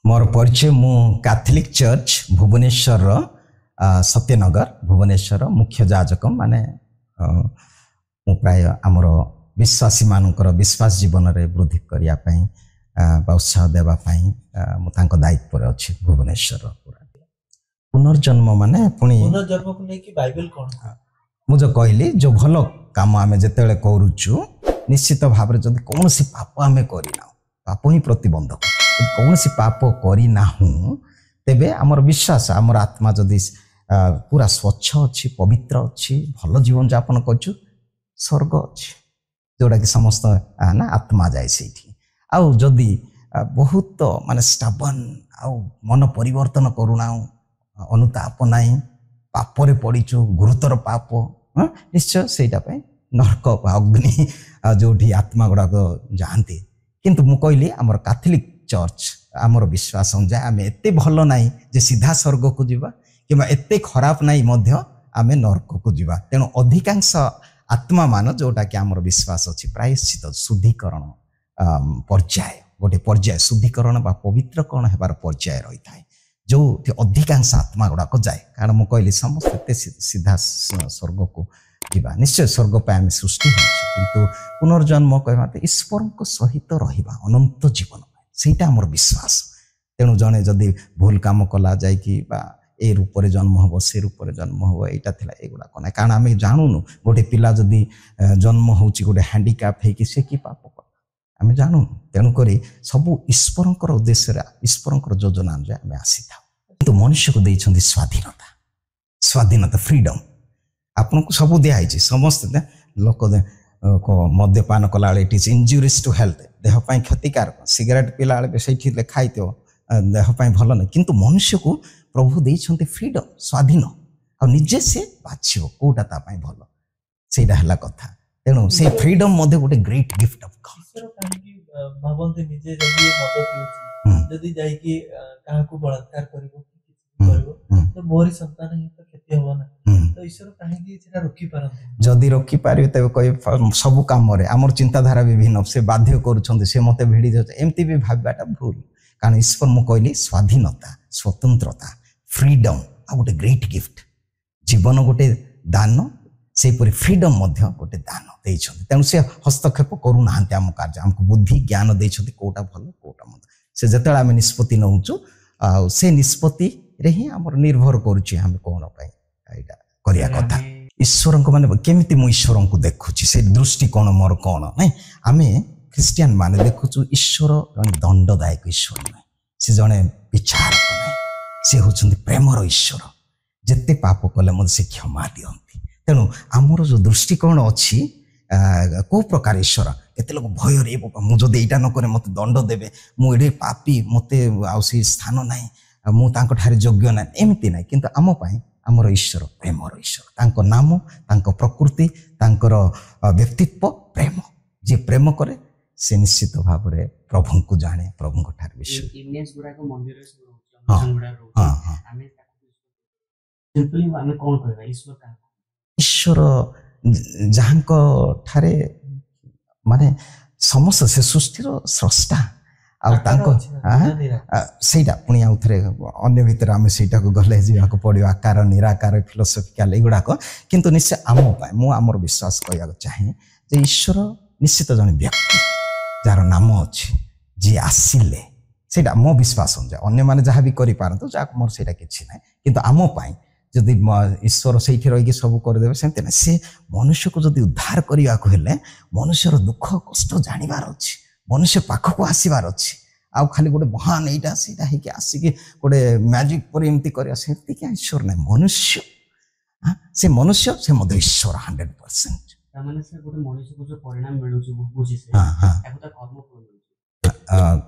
मोर परिचय मु Catholic church Bhubaneswar Satya Nagar Bhubaneswar मुख्य जाजक माने मु प्राय आमर विश्वासी मानकर विश्वास जीवन रे वृद्धि करिया पई उत्साह देवा पई मु तांको दायित्व रे अछि भुवनेश्वर पूरा पुनर्जन्म माने पुणी पुनर्जन्म को लेके बाइबल कोन मु जो कहली जो भलो काम आमे जेतेले करूछु निश्चित भाव रे जदी कोनोसी पाप आमे करिना पाप ही प्रतिबंधक कौनसी पाप करना तेबे आमर विश्वास आमर आत्मा जदि पूरा स्वच्छ अच्छी पवित्र अच्छी भल जीवन यापन कर स्वर्ग अच्छी जोड़ा कि समस्त ना आत्मा जाए से आउ जदि बहुत माने स्टाबन आउ मन परिवर्तन करूना अनुताप नाई पापरे पड़ीचु गुरुतर पाप निश्चय सेटा पे नरक अग्नि जोठी आत्मा गुड़ाक जाती किंतु मु कहली आमर कैथोलिक चर्च आमर विश्वास अनुसार आम एत भल नाई जे सीधा स्वर्ग को जीवा कि एत खराब नाई मध्य आम नरक को जीवा तेणु अधिकांश आत्मा मान जोटा कि आमर विश्वास अच्छी प्रायश्चित शुद्धिकरण पर्याय गोटे पर्याय शुद्धिकरण बा पवित्रकरण होबार पर्याय रही है जो अधिकांश आत्मा गुड़ाक जाए कारण मु कहली समस्त एत सीधा स्वर्ग को जीवा निश्चय स्वर्ग पे आम सृष्टि किंतु पुनर्जन्म कहवा ईश्वर सहित रहिबा अनंत जीवन सेटा मोर विश्वास तेणु जड़े जदि भूल काम कला जाए ए रूप से जन्म हम से रूप से जन्म हम यहाँ था युवा ना कारण आम जानूनु गोटे पिला जदि जन्म हो गोटे हैंडिकाप हो सी कि पाप कर आम जानूनु तेणुक सबू ईश्वर उद्देश्य ईश्वर योजना अनुसार आम आसी था तो मनुष्य को देते स्वाधीनता स्वाधीनता फ्रीडम आपन को सब दिखाई समस्त लोक मद्यपान कला it is injurious to health देहपाई क्षतिकारक सिगरेट पीला से लिखाई देहपाई भल नहीं किंतु मनुष्य को प्रभु देते फ्रीडम स्वाधीन आ निजे से बाछियो कोटा तापाई भल सेटा हला कथा तेणु से फ्रीडम मध्य गोटे ग्रेट गिफ्ट ऑफ गॉड भावंते निजे जदी मद पिउची जदी जाई कि काहा को बलात्कार करिवो तो मोरी संतान ही तो क्षति होबो ना तो ईश्वर काहे कि सेटा रोकी पारंते जदी रोकी पारिबे तबे कोई सब काम रे हमर चिंताधारा विभिन्न से बाध्य करूछन्ते से मते भिडी जाय एमती भी भाबबाटा भूल कारण ईश्वर मु कहली स्वाधीनता स्वतंत्रता फ्रीडम आ गोटे ग्रेट गिफ्ट जीवन गोटे दान से परि फ्रीडम मध्य गोटे दान देइछन्ते तेणु से हस्तक्षेप करू नाहंते हम कार्य हमको बुद्धि ज्ञान देइछन्ते कोटा भलो कोटा मत से जतला हम निष्पत्ति नउचु आ से निष्पत्ति रे ही हमर निर्भर करूची हम कोन पई एटा करिया कथा ईश्वर को माने केमिति मु ईश्वर को देखुची से दृष्टिकोण मोर कोन नै आमे क्रिश्चियन माने देखुचु ईश्वर जने दंडदायक ईश्वर नै से जने विचारक नै से होचंती प्रेमर ईश्वर जत्ते पाप कले मते से क्षमा दियंती तेणु आमर जो दृष्टिकोण अच्छी को प्रकार ईश्वर केते लोक भय रे मु जदि एटा न करे मते दंड देबे मु एडे पापी मते आ से स्थान नै मु तांको ठारे योग्य नै एमती नै किंतु आम पई आमर ईश्वर प्रेमर ईश्वर तांको नाम तांको प्रकृति तांकर व्यक्तित्व प्रेम जे प्रेम करे से निश्चित भाव रे प्रभु को जाने प्रभु को ठारे विश्व इमेज गुडा को मंदिर रे सब गुडा रो हमें सिंपली माने कोन कहबा ईश्वर का ईश्वर जहांको ठारे माने समस्त से सृष्टि रो स्रष्टा आ तांको सेटा पुणी आउ थरे अन्य भितर आम सेटा को गले जीवा को पड़ो आकार निराकार फिलोसफिकल एगुड़ाक किंतु निश्चय आम मु आमर विश्वास कहया चाहे जे ईश्वर निश्चित जन व्यक्ति जार नाम अच्छी जी आसिले सेटा मो विश्वास अनुसार अन्य माने जहाँ भी करि पारंतु जा मोर सेटा किछि नै किंतु आम पई जदि ईश्वर सही रही सब करदे सेमती ना से मनुष्य को जदि उद्धार करने को हेले मनुष्यर दुख कष्ट जानिबार अच्छी मनुष्य पाखक आसबार अच्छी आउ खाली गोटे महान एटा सेटा है आसिक गोटे मैजिक पर एमती कर क्या ईश्वर ना मनुष्य से मनुष्य से मध्य ईश्वर 100%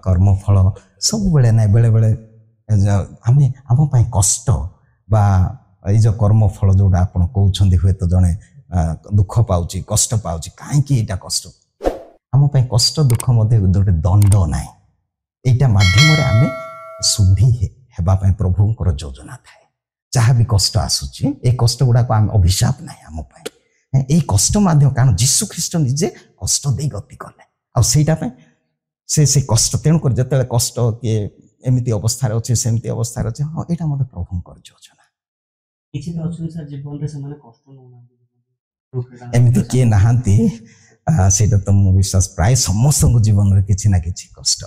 कर्मफल सब बेले ना बेले बेले आम कष्ट बा ये जो कर्मफल जोड़ा आप कहते हुए तो जड़े दुख पाऊँ कष्ट पाऊँ कहीं कष्ट आम कष्ट दुख मध्य गोटे दंड ना यहाँ मध्यम आम शुद्धि हेबापी प्रभुंर योजना थाए जहाँ भी कष्ट आसूची ये कष्ट गुड़ाक आम अभिशाप ना आम ये कष्ट माध्यम कारण जीशु ख्रीष्ट निजे कष्ट दे गति कले आईटा से कष्ट तेणुक जिते कष्ट किए ଏମିତି ଅବସ୍ଥାରେ ଅଛି ସେମିତି ଅବସ୍ଥାରେ ଅଛି ହଁ ଏଇଟା ମୋତେ ପ୍ରଭୁଙ୍କର ଯୋଜନା। କିଛି ତ ଅଛନ୍ତି ସାର୍ ଜୀବନରେ ସେମାନେ କଷ୍ଟ ନଉନାହାନ୍ତି ଏମିତି କିଏ ନାହାନ୍ତି ସେଇଟା ତ ମୁଁ ବିଶ୍ୱାସ ପ୍ରାୟ ସମସ୍ତଙ୍କ ଜୀବନରେ କିଛି ନା କିଛି କଷ୍ଟ